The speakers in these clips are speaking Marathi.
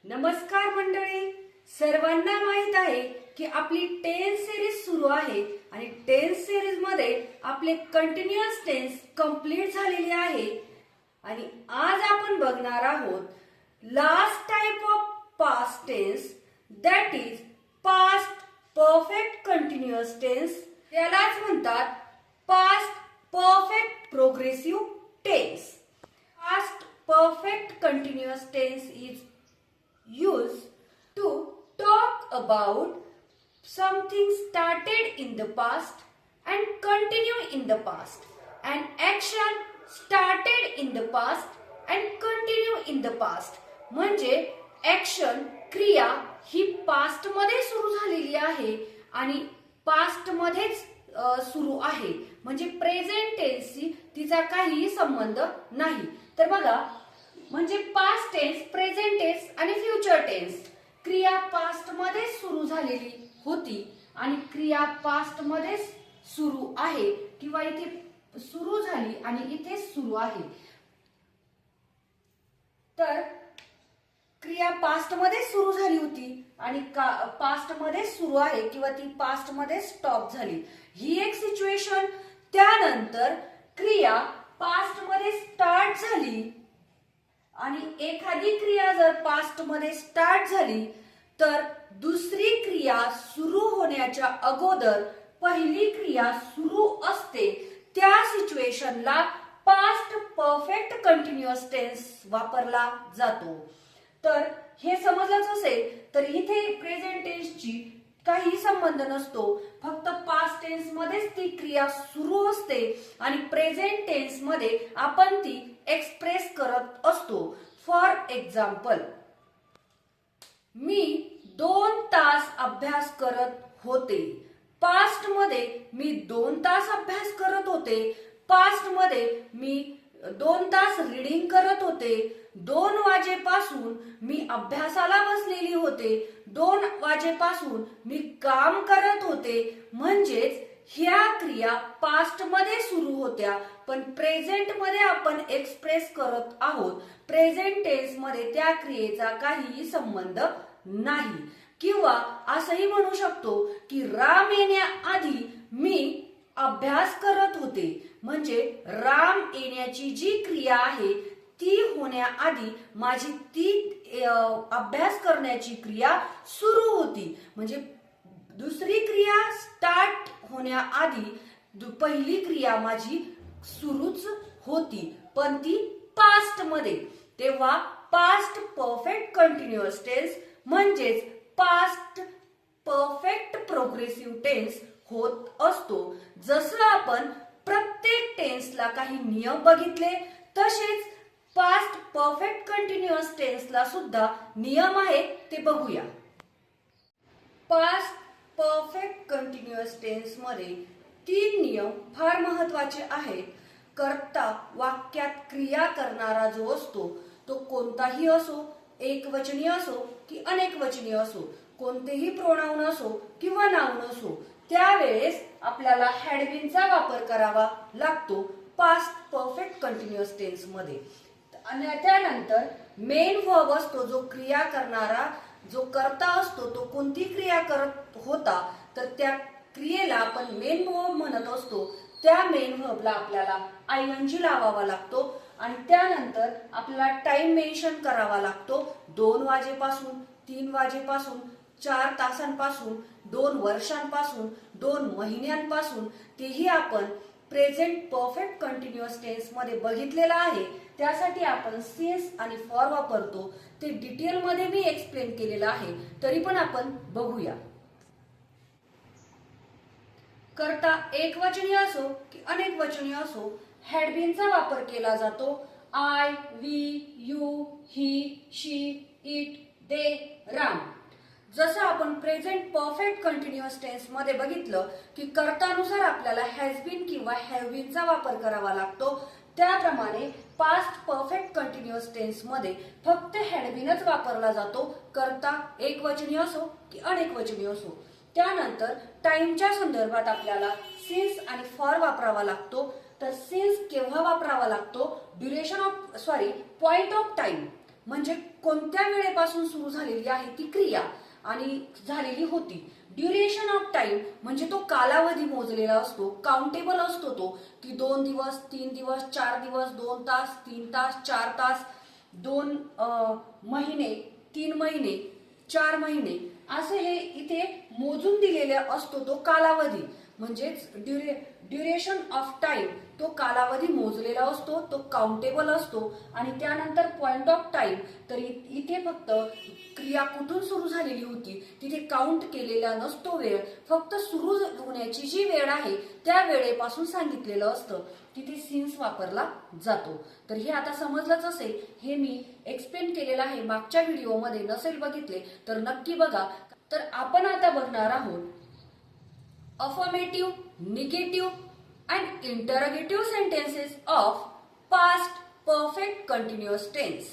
नमस्कार मंडळी, सर्वांना माहित आहे की आपली टेन्स सिरीज सुरू आहे आणि टेन्स सिरीज मध्ये आपले कंटिन्युअस टेन्स कंप्लीट झालेले आहे आणि आज आपण बघणार आहोत last type of past tense, that is past perfect continuous tense. यालाच म्हणतात past perfect progressive tense. Past perfect continuous tense is used to talk about something started in the past and continue in the past. An action started in the past and continue in the past. म्हणजे ऍक्शन क्रिया ही पास्ट मध्ये सुरू झालेली आहे आणि पास्ट मध्येच सुरू आहे, म्हणजे प्रेझेंट टेन्सशी तिचा काहीही संबंध नाही. तर बघा, म्हणजे पास्ट टेन्स, प्रेझेंट टेन्स आणि फ्युचर टेन्स. क्रिया पास्ट मध्ये सुरू झालेली होती आणि क्रिया पास्ट मध्ये सुरू आहे किंवा इथे सुरू झाली आणि इथे सुरू आहे. तर क्रिया पास्ट मध्ये सुरू झाली होती आणि पास्ट मध्ये सुरू आहे किंवा ती पास्ट मध्ये स्टॉप झाली, ही एक सिच्युएशन. त्यानंतर क्रिया पास्ट मध्ये स्टार्ट झाली आणि एखादी क्रिया जर पास्ट मध्ये स्टार्ट झाली तर दुसरी क्रिया सुरू होण्याच्या अगोदर पहिली क्रिया सुरू असते. त्या सिच्युएशनला पास्ट परफेक्ट कंटिन्युअस टेन्स वापरला जातो. तर हे समजलंच असेल, तर इथे प्रेझेंट टेन्सची काही संबंध नसतो, फक्त पास्ट टेन्स मध्येच ती क्रिया सुरू असते आणि प्रेझेंट टेन्स मध्ये आपण ती एक्सप्रेस करत असतो. फॉर एक्झाम्पल, मी 2 तास अभ्यास करत होते. पास्ट मध्ये मी 2 तास अभ्यास करत होते. पास्ट मध्ये मी 2 तास रीडिंग करत होते. 2 वाजेपासून मी अभ्यासाला बसलेली होते. 2 वाजेपासून मी काम करत होते. म्हणजेच ह्या क्रिया पास्ट मध्ये सुरू होत्या, पण प्रेझेंट मध्ये आपण एक्सप्रेस करत आहोत. प्रेझेंट टेन्स मध्ये त्या क्रियेचा काहीही संबंध नाही. किंवा असंही म्हणू शकतो की राम येण्याआधी मी अभ्यास करत होते. म्हणजे राम येण्याची जी क्रिया आहे ती होण्याआधी माझी ती अभ्यास करण्याची क्रिया सुरू होती. म्हणजे दुसरी क्रिया स्टार्ट होण्याआधी पहिली क्रिया माझी सुरूच होती, पण ती पास्ट मध्ये. तेव्हा पास्ट परफेक्ट कंटिन्युअस टेन्स म्हणजेच पास्ट परफेक्ट प्रोग्रेसिव्ह टेन्स होत असतो. जसं आपण प्रत्येक टेन्सला काही नियम बघितले, तसेच पास्ट परफेक्ट कंटिन्युअस टेन्सला सुद्धा नियम आहेत, ते बघूया. पास्ट परफेक्ट कंटिन्युअस टेन्स मध्ये 3 नियम फार महत्वाचे आहेत. कर्ता वाक्यात क्रिया करणारा जो असतो तो कोणताही असो, एकवचनी असो की अनेकवचनी असो, कोणतेही प्रोनाउन असो किंवा नाउन असो, त्यावेळेस आपल्याला हॅड बीनचा वापर करावा लागतो पास्ट परफेक्ट कंटिन्युअस टेन्स मध्ये. आणि त्यानंतर मेन वर्ब असतो, जो क्रिया करणारा जो कर्ता असतो तो कोणती क्रिया करत होता तर त्या क्रियेला आपण मेन वर्ब म्हणत असतो. त्या मेन वर्बला आपल्याला आयएनजी लावावा लागतो आणि त्यानंतर आपल्याला टाइम मेन्शन करावा लागतो. 2 वाजेपासून, 3 वाजेपासून, 4 तासांपासून, 2 वर्षांपासून, 2 महिन्यांपासून, तेही आपण प्रेझेंट परफेक्ट कंटिन्युअस टेन्स मध्ये बघितलेला आहे. त्यासाठी आपण सिन्स आणि फॉर वापरतो. ते डिटेल मध्ये मी एक्सप्लेन केलेलं आहे, तरी पण आपण बघूया. कर्ता एकवचनी असो की अनेकवचनी असो, हॅड बीनचा वापर केला जातो. I, we, you, he, she, it, they, Ram. जसं आपण प्रेझेंट परफेक्ट कंटिन्युअस टेन्स मध्ये बघितलं की कर्तानुसार आपल्याला हॅज बीन किंवा हॅव बीनचा वापर करावा लागतो, त्याप्रमाणे पास्ट परफेक्ट कंटिन्युअस टेन्स मध्ये फक्त हॅड बीनच वापरला जातो, कर्ता एकवचनी असो की अनेकवचनी असो. त्यानंतर टाइमच्या संदर्भात आपल्याला सिन्स आणि फॉर वापरावा लागतो. तर सिन्स केव्हा वापरावा लागतो? Duration of point of time. म्हणजे कोणत्या वेळेपासून सुरू झालेली आहे ती क्रिया आणि झालेली होती. ड्युरेशन ऑफ टाइम म्हणजे तो कालावधी मोजलेला असतो, काउंटेबल असतो तो, की 2 दिवस, 3 दिवस, 4 दिवस, 2 तास, 3 तास, 4 तास, 2 महिने, 3 महिने, 4 महिने, असे हे इथे मोजून दिलेले असतो तो कालावधी. म्हणजेच ड्युरेशन ऑफ टाइम, तो कालावधी मोजलेला असतो, तो काउंटेबल असतो. आणि त्यानंतर पॉइंट ऑफ टाइम, तर इथे फक्त क्रिया कुठून सुरू झालेली होती तिथे काउंट केलेला नसतो वेळ, फक्त सुरू होण्याची जी वेळ आहे त्या वेळेपासून सांगितलेलं असतं, तिथे सिन्स वापरला जातो. तर हे आता समजलंच असेल, हे मी एक्सप्लेन केलेलं आहे मागच्या व्हिडिओमध्ये, नसेल बघितले तर नक्की बघा. तर आपण आता बघणार आहोत affirmative, negative and interrogative sentences of past perfect continuous tense.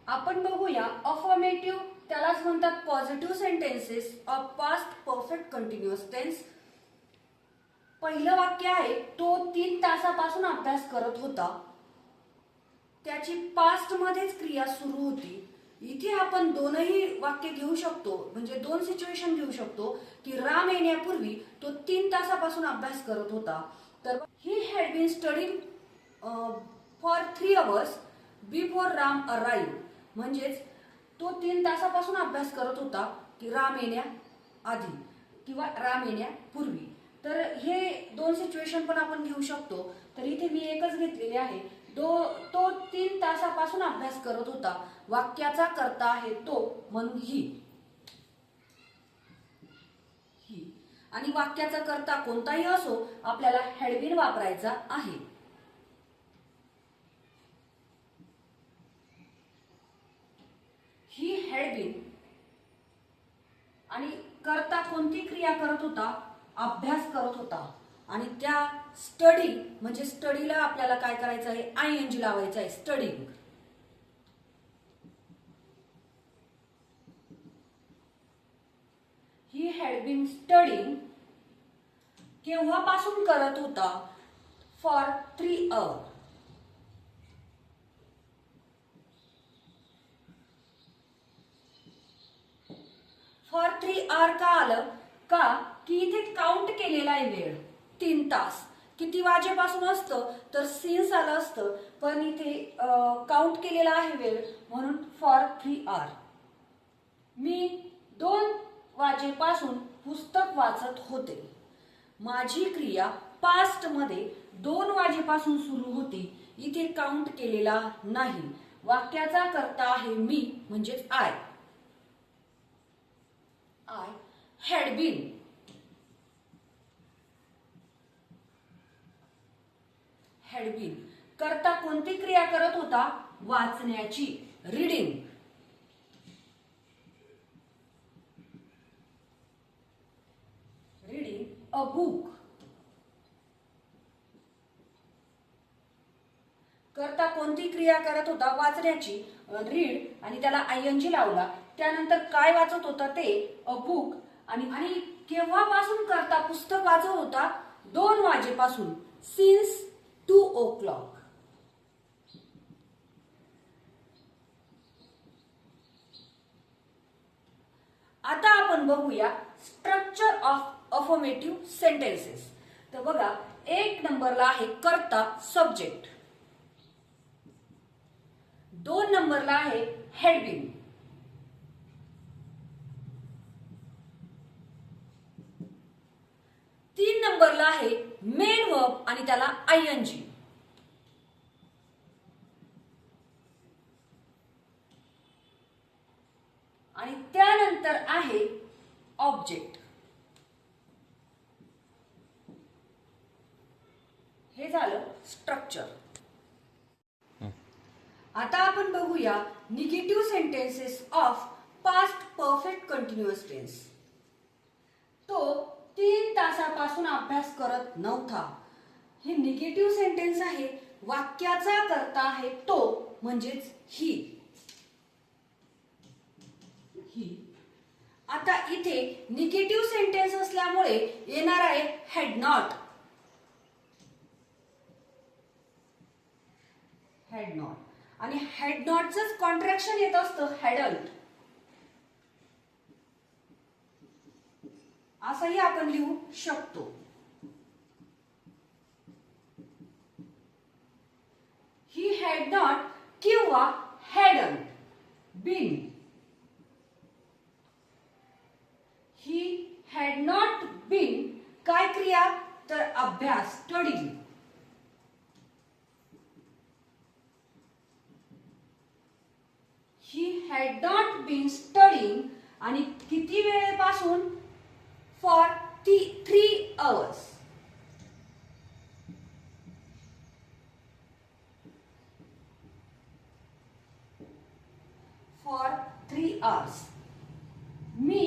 आपण बघूया affirmative, त्यालाच म्हणतात positive sentences of past perfect continuous tense. पहिलं वाक्य आहे, तो 3 तासापासून अभ्यास करत होता. त्याची पास्ट मध्येच क्रिया सुरू होती. इथे आपण दोनही वाक्य घेऊ शकतो, म्हणजे 2 सिच्युएशन घेऊ शकतो, की राम येण्यापूर्वी तो 3 तासापासून अभ्यास करत होता. तर he had been studying for 3 hours before Ram arrive, म्हणजेच तो 3 तासापासून अभ्यास करत होता, की राम येण्याआधी किंवा राम येण्यापूर्वी. तर हे 2 सिच्युएशन पण आपण घेऊ शकतो. तर इथे मी एकच घेतलेली आहे, तो 3 तासापासून अभ्यास करत होता. वाक्याचा कर्ता आहे तो, म्हणून ही. आणि वाक्याचा कर्ता कोणताही असो, आपल्याला हॅड बीन वापरायचा आहे. ही हॅड बीन, आणि कर्ता कोणती क्रिया करत होता, अभ्यास करत होता. आणि त्या स्टडी, म्हणजे स्टडीला आपल्याला काय करायचं आहे, आयएनजी लावायचं आहे, studying. He had been studying केव्हापासून करत होता, फॉर 3 hours. फॉर 3 hours का आलं, का की इथे काउंट केलेला आहे वेळ 3 तास. किती वाजेपासून असतं तर सिन्स आलं असतं, पण इथे काउंट केलेला आहे वेळ, म्हणून फॉर 3 hours. मी 2 वाजेपासून पुस्तक वाचत होते. माझी क्रिया पास्ट मध्ये 2 वाजेपासून सुरू होती. इथे काउंट केलेला नाही. वाक्याचा कर्ता आहे मी, म्हणजेच I had been. Had been, कर्ता कोणती क्रिया करत होता, वाचण्याची, रीडिंग. Reading a book. कर्ता कोणती क्रिया करत होता, वाचण्याची, रीड, आणि त्याला आयएनजी लावला. त्यानंतर काय वाचत होता ते, अ बुक. आणि केव्हापासून कर्ता पुस्तक वाचत होता, 2 वाजेपासून, सिन्स 2 o'clock. आता आपण बघूया स्ट्रक्चर ऑफ अफर्मेटिव्ह सेंटेन्सेस. तर बघा, 1 नंबरला आहे कर्ता, सब्जेक्ट. 2 नंबरला आहे हॅड बीन. 3 नंबरला आहे मेन वर्ब आणि त्याला आयएनजी. आणि त्यानंतर आहे ऑब्जेक्ट. हे झालं स्ट्रक्चर. आता आपण बघूया negative sentences of past perfect continuous tense. तो 3 तासापासून अभ्यास करत नव्हता. हे निगेटिव्ह सेंटेन्स आहे. वाक्याचा कर्ता आहे तो, म्हणजेच ही. आता इथे निगेटिव्ह सेंटेन्स असल्यामुळे येणार आहे हॅड नॉट. हॅड नॉट आणि हॅड नॉटच कॉन्ट्रॅक्शन येत असतं हॅडल्ट. असंही आपण लिहू शकतो. ही हॅड नॉट किंवा hadn't been. He had not been काय क्रिया तर अभ्यास study. He had not been studying आणि किती वेळेपासून फॉर 3 hours. For 3 hours. मी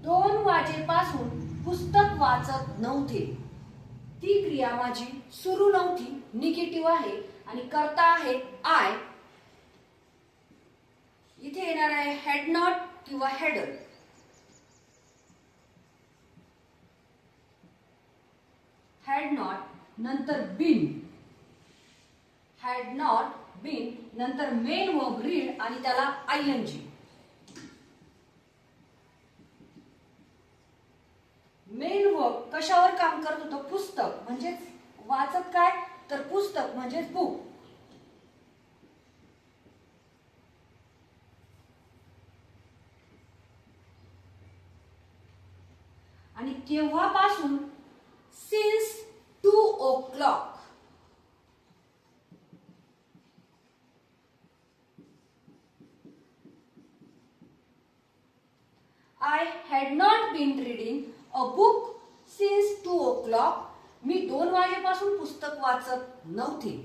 2 वाजेपासून पुस्तक वाचत नव्हते. ती क्रिया माझी सुरू नव्हती, निगेटिव्ह आहे आणि कर्ता आहे आय. इथे येणार आहे हॅड नॉट किंवा हॅडल. हॅड नॉट नंतर बीन. हॅड नॉट बीन नंतर मेन वर्ब रीड आणि त्याला आयएनजी. मेन वर्ब कशावर काम करत होतं? पुस्तक म्हणजेच वाचत काय तर पुस्तक म्हणजेच बुक. आणि केव्हापासून? Since 2 o'clock. I had not been reading a book since 2 o'clock. मी 2 वाजेपासून पुस्तक वाचत नव्हते.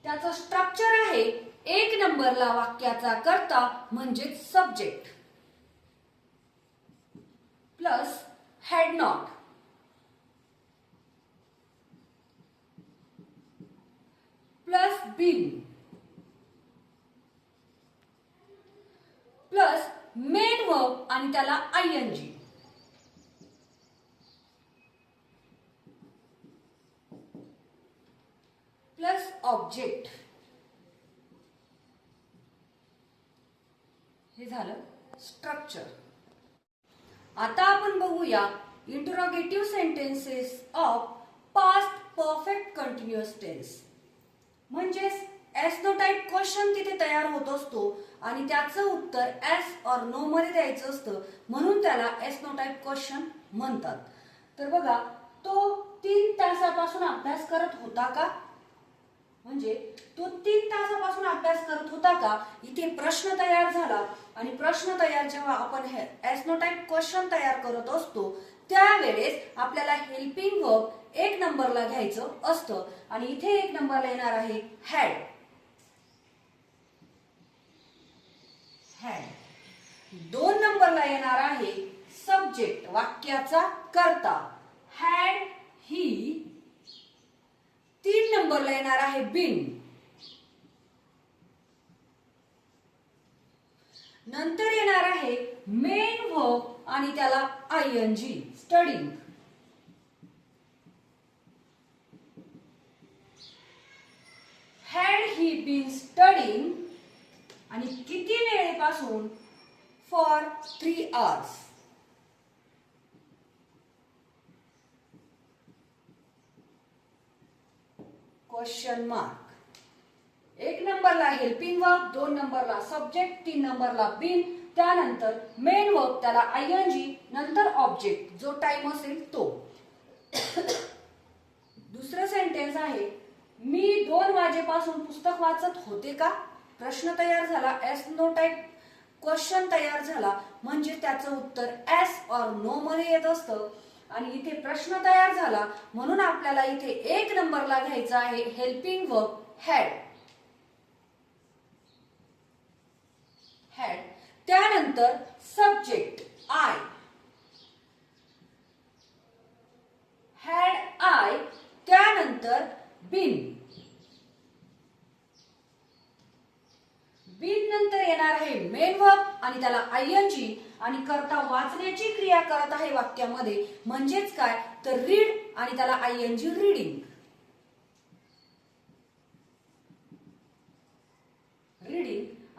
त्याचं स्ट्रक्चर आहे 1 नंबरला वाक्याचा कर्ता म्हणजेच subject plus had not plus been plus main verb आणि त्याला आयएनजी प्लस ऑब्जेक्ट. हे झालं स्ट्रक्चर. आता आपण बघूया interrogative sentences of past perfect continuous tense. म्हणजेच एस नो टाइप क्वेश्चन तिथे तयार होत असतो आणि त्याचं उत्तर एस और नो मध्ये द्यायचं असतं, म्हणून त्याला एस नो टाइप क्वेश्चन म्हणतात. तर बघा, तो 3 तासापासून अभ्यास करत होता का? म्हणजे तो 3 तासापासून अभ्यास करत होता का? इथे प्रश्न तयार झाला आणि प्रश्न तयार जेव्हा आपण हे एस नो टाइप क्वेश्चन तयार करत असतो त्यावेळेस आपल्याला हेल्पिंग वर्ब 1 नंबरला घ्यायचं असतं आणि इथे 1 नंबरला येणार आहे हॅड. हॅड. 2 नंबरला येणार आहे सब्जेक्ट वाक्याचा कर्ता हॅड ही. 3 नंबरला येणार आहे बीन. नंतर येणार आहे मेन वर्ब आणि त्याला ING studying. Had he been studying आणि किती वेळेपासून? For 3 hours. Question mark. 1 नंबरला हेल्पिंग वर्ब, 2 नंबरला सब्जेक्ट, 3 नंबरला बीन, त्यानंतर मेन वर्ब त्याला आयएनजी, नंतर ऑब्जेक्ट जो टाइम असेल तो. दुसरं सेंटेन्स आहे मी 2 वाजेपासून पुस्तक वाचत होते का? प्रश्न तयार झाला, एस नो टाइप क्वेश्चन तयार झाला म्हणजे त्याचं उत्तर एस और नो मध्ये येत असतं आणि इथे प्रश्न तयार झाला म्हणून आपल्याला इथे 1 नंबरला घ्यायचा आहे हेल्पिंग वर्ब हॅड. हॅड. त्यानंतर सब्जेक्ट आय. Had I. त्यानंतर बीन. बीन नंतर येणार आहे मेन वर्ब आणि त्याला आयएनजी आणि कर्ता वाचण्याची क्रिया करत आहे वाक्यामध्ये म्हणजेच काय तर रीड आणि त्याला आयएनजी रीडिंग.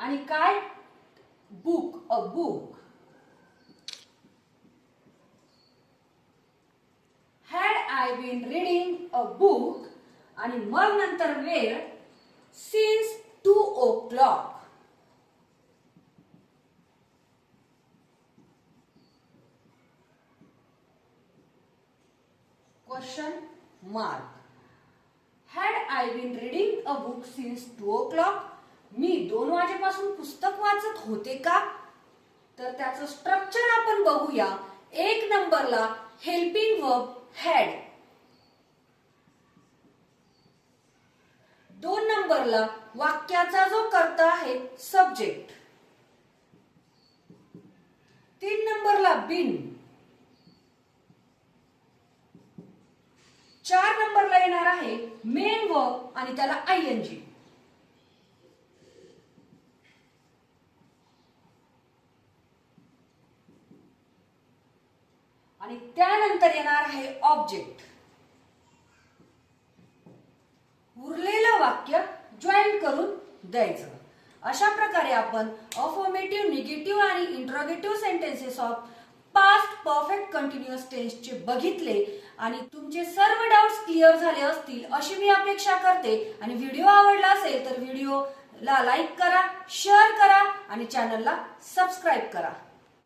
आणि काय book, a book. Had I been reading a book आणि मग नंतर वेळ since 2 o'clock. Question mark. Had I been reading a book since 2 o'clock. मी 2 वाजेपासून पुस्तक वाचत होते का? तर त्याचं स्ट्रक्चर आपण बघूया. 1 नंबरला हेल्पिंग वर्ब हॅड, 2 नंबरला वाक्याचा जो कर्ता आहे सब्जेक्ट, 3 नंबरला बीन, 4 नंबरला येणार आहे मेन वर्ब आणि त्याला ING, आणि त्यानंतर येणार आहे ऑब्जेक्ट. उरलेलं वाक्य जॉईन करून द्यायचं. अशा प्रकारे आपण अफर्मेटिव्ह, निगेटिव्ह आणि interrogative sentences of past perfect continuous टेन्सचे बघितले आणि तुमचे सर्व डाउट्स क्लिअर झाले असतील अशी मी अपेक्षा करते. आणि व्हिडिओ आवडला असेल तर व्हिडिओला लाईक करा, शेअर करा आणि चॅनलला सबस्क्राईब करा.